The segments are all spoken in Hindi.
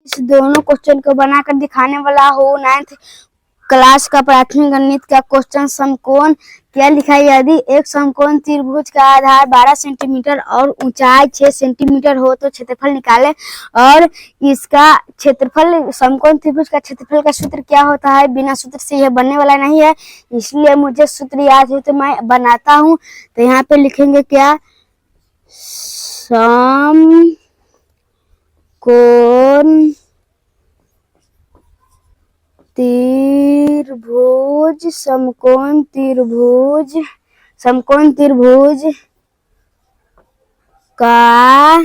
इस दोनों क्वेश्चन को बनाकर दिखाने वाला हूँ। 9th क्लास का प्राथमिक गणित का क्वेश्चन समकोण क्या लिखा है। यदि एक समकोण त्रिभुज का आधार 12 सेंटीमीटर और ऊंचाई 6 सेंटीमीटर हो तो क्षेत्रफल निकाले। और इसका क्षेत्रफल समकोण त्रिभुज का क्षेत्रफल का सूत्र क्या होता है। बिना सूत्र से यह बनने वाला नहीं है, इसलिए मुझे सूत्र याद है तो मैं बनाता हूँ। तो यहाँ पे लिखेंगे क्या, समकोण त्रिभुज समकोण त्रिभुज का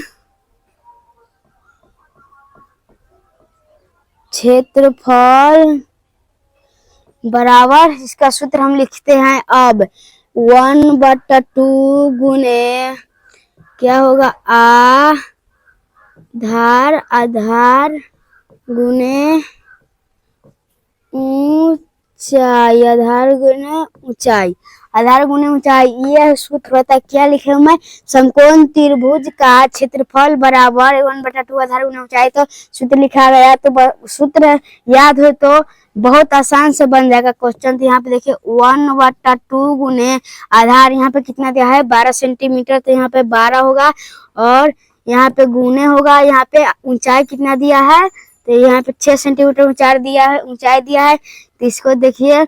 क्षेत्रफल बराबर, इसका सूत्र हम लिखते हैं अब 1/2 गुने क्या होगा, आधार गुने ऊंचाई, आधार गुने ऊंचाई। यह सूत्र होता है, क्या लिखे मैं, समकोण त्रिभुज का क्षेत्रफल बराबर 1/2 आधार गुने ऊंचाई। तो सूत्र लिखा गया, तो सूत्र याद हो तो बहुत आसान से बन जाएगा क्वेश्चन। तो यहाँ पे देखिए 1/2 गुने आधार, यहाँ पे कितना दिया है 12 सेंटीमीटर, तो यहाँ पे 12 होगा। और यहाँ पे गुने होगा, यहाँ पे ऊंचाई कितना दिया है, तो यहाँ पे 6 सेंटीमीटर ऊंचाई दिया है। तो इसको देखिए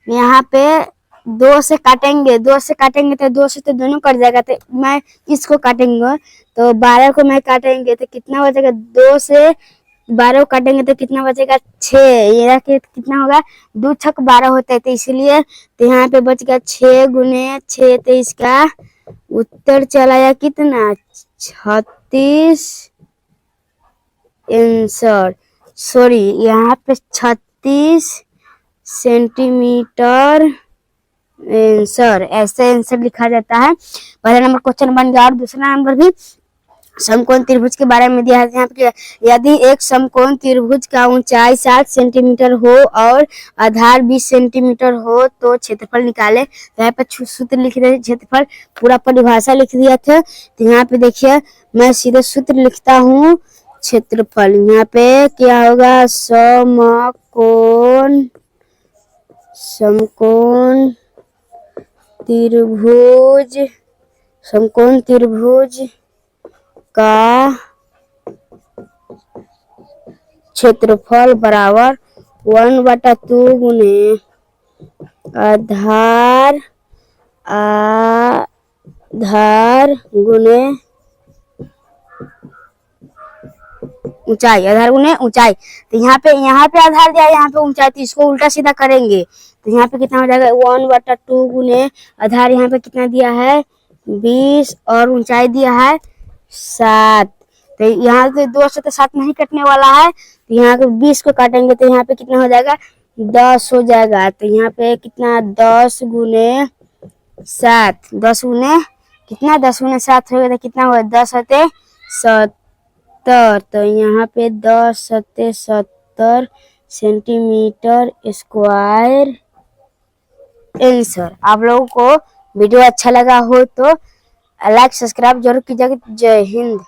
यहाँ पे 2 से काटेंगे तो 2 से तो दोनों कट जाएगा, तो मैं इसको काटेंगे तो 12 को मैं काटेंगे तो कितना बचेगा, 2 से 12 को काटेंगे तो कितना बचेगा 6। ये कितना होगा, 2 छक 12 होता है, तो इसलिए तो यहाँ पे बच गया 6 गुने 6। तो इसका उत्तर चला गया कितना, 36 आंसर, सॉरी यहाँ पे 36 सेंटीमीटर आंसर, ऐसे आंसर लिखा जाता है। पहला नंबर क्वेश्चन बन गया। और दूसरा नंबर भी समकोण त्रिभुज के बारे में दिया है। यहाँ पे यदि एक समकोण त्रिभुज का ऊंचाई 7 सेंटीमीटर हो और आधार 20 सेंटीमीटर हो तो क्षेत्रफल निकाले। तो यहाँ पे सूत्र लिख रहे, क्षेत्रफल पूरा परिभाषा लिख दिया था। तो यहाँ पे देखिए मैं सीधे सूत्र लिखता हूँ, क्षेत्रफल यहाँ पे क्या होगा, समकोण त्रिभुज का क्षेत्रफल बराबर 1/2 गुने आधार गुने ऊंचाई, आधार गुने ऊंचाई। तो यहाँ पे आधार दिया है, यहाँ पे ऊंचाई, तो इसको उल्टा सीधा करेंगे तो यहाँ पे कितना हो जाएगा, 1/2 गुने आधार, यहाँ पे कितना दिया है 20 और ऊंचाई दिया है 7। तो यहाँ से 2 से तो 7 नहीं कटने वाला है, तो यहाँ पे 20 को काटेंगे तो यहाँ पे कितना हो जाएगा, 10 हो जाएगा। तो यहाँ पे कितना 10 गुने 7, 10 गुने कितना, 10 गुने 7 हो गया, तो कितना हुआ 10 होते 70। तो यहाँ पे 10 होते 70 सेंटीमीटर स्क्वायर आंसर। आप लोगों को वीडियो अच्छा लगा हो तो लाइक सब्सक्राइब जरूर कीजिएगा। जय हिंद।